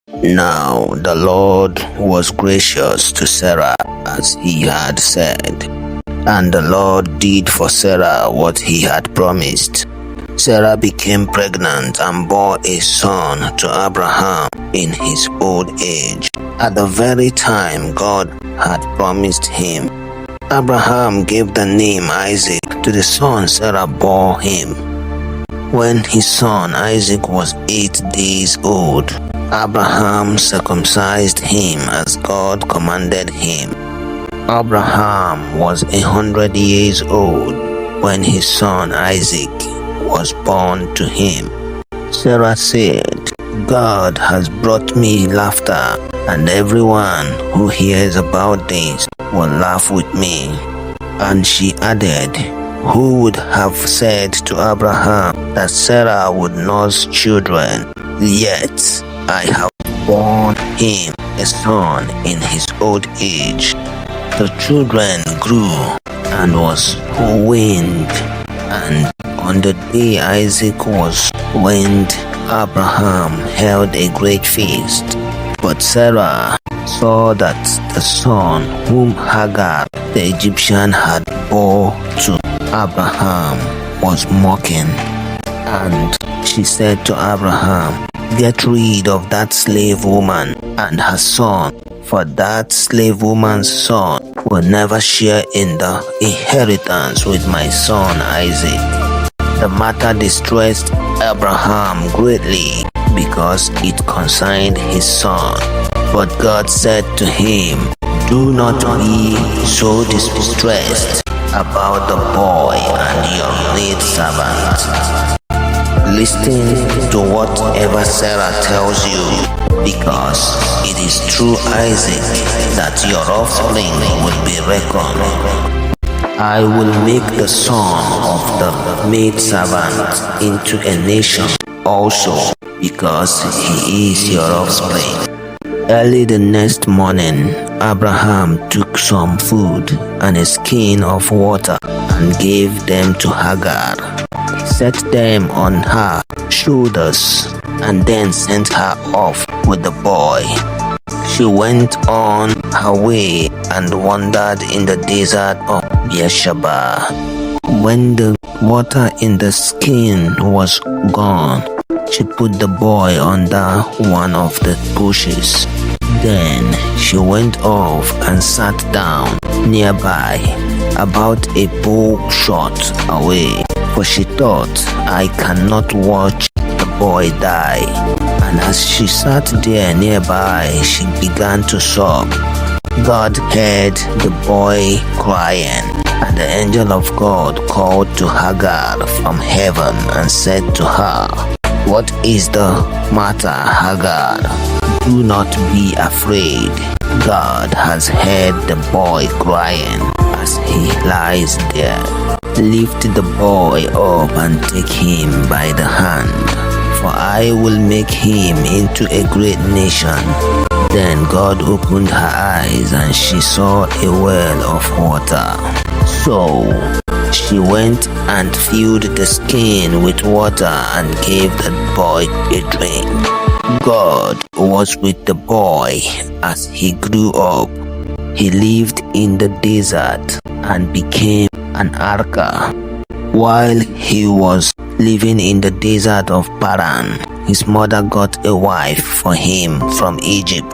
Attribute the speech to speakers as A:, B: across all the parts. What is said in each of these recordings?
A: Now the Lord was gracious to Sarah as he had said, and the Lord did for Sarah what he had promised. Sarah became pregnant and bore a son to Abraham in his old age, at the very time God had promised him. Abraham gave the name Isaac to the son Sarah bore him. When his son Isaac was 8 days old, Abraham circumcised him as God commanded him. Abraham was 100 years old when his son Isaac was born to him. Sarah said, "God has brought me laughter, and everyone who hears about this will laugh with me." And she added, "Who would have said to Abraham that Sarah would nurse children? Yet I have borne him a son in his old age." The children grew and was weaned, and on the day Isaac was weaned, Abraham held a great feast. But Sarah saw that the son whom Hagar the Egyptian had bore to Abraham was mocking, and she said to Abraham, "Get rid of that slave woman and her son, for that slave woman's son will never share in the inheritance with my son Isaac." The matter distressed Abraham greatly because it concerned his son. But God said to him, "Do not be so distressed about the boy and your maidservant. Listen to whatever Sarah tells you, because it is through Isaac that your offspring will be reckoned. I will make the son of the maidservant into a nation also, because he is your offspring." Early the next morning, Abraham took some food and a skin of water and gave them to Hagar. He set them on her shoulders and then sent her off with the boy. She went on her way and wandered in the desert of Beersheba. When the water in the skin was gone, she put the boy under one of the bushes. Then she went off and sat down nearby, about a bow shot away, for she thought, "I cannot watch the boy die." And as she sat there nearby, she began to sob. God heard the boy crying, and the angel of God called to Hagar from heaven and said to her, "What is the matter, Hagar? Do not be afraid. God has heard the boy crying as he lies there. Lift the boy up and take him by the hand, for I will make him into a great nation." Then God opened her eyes and she saw a well of water. So she went and filled the skin with water and gave the boy a drink. God was with the boy as he grew up. He lived in the desert and became an archer. While he was living in the desert of Paran, his mother got a wife for him from Egypt.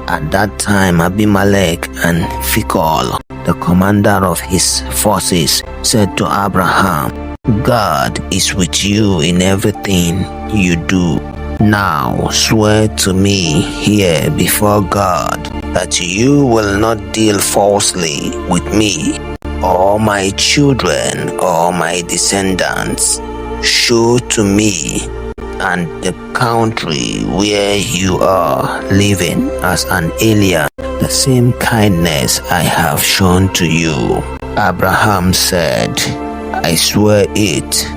A: At that time, Abimelech and Phicol, the commander of his forces, said to Abraham, "God is with you in everything you do. Now swear to me here before God that you will not deal falsely with me, or my children, or my descendants. Show to me and the country where you are living as an alien the same kindness I have shown to you." Abraham said, "I swear it."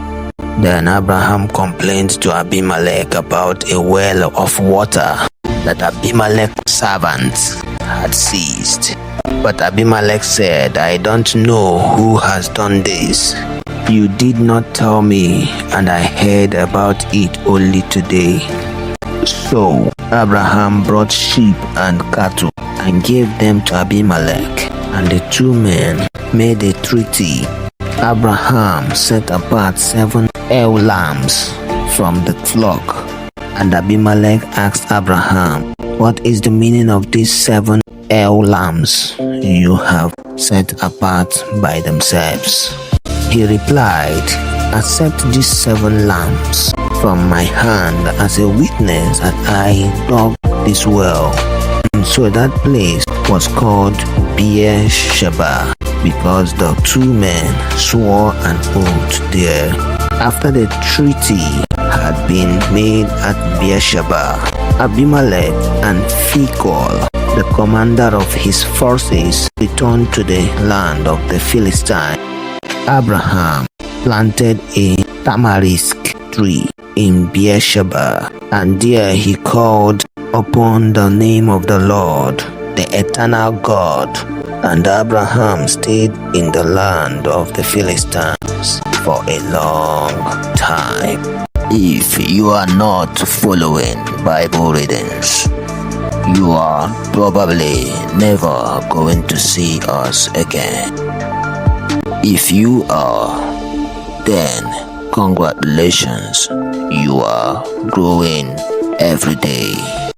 A: Then Abraham complained to Abimelech about a well of water that Abimelech's servants had seized. But Abimelech said, "I don't know who has done this. You did not tell me, and I heard about it only today." So Abraham brought sheep and cattle and gave them to Abimelech, and the two men made a treaty. Abraham set apart 7 ewe lambs from the flock, and Abimelech asked Abraham, "What is the meaning of these 7 ewe lambs you have set apart by themselves?" He replied, "Accept these 7 lambs from my hand as a witness that I dug this well." And so that place was called Beersheba, because the two men swore an oath there. After the treaty had been made at Beersheba, Abimelech and Phicol, the commander of his forces, returned to the land of the Philistines. Abraham planted a tamarisk tree in Beersheba, and there he called upon the name of the Lord, the eternal God. And Abraham stayed in the land of the Philistines for a long time. If you are not following Bible readings, you are probably never going to see us again. If you are, then congratulations, you are growing every day.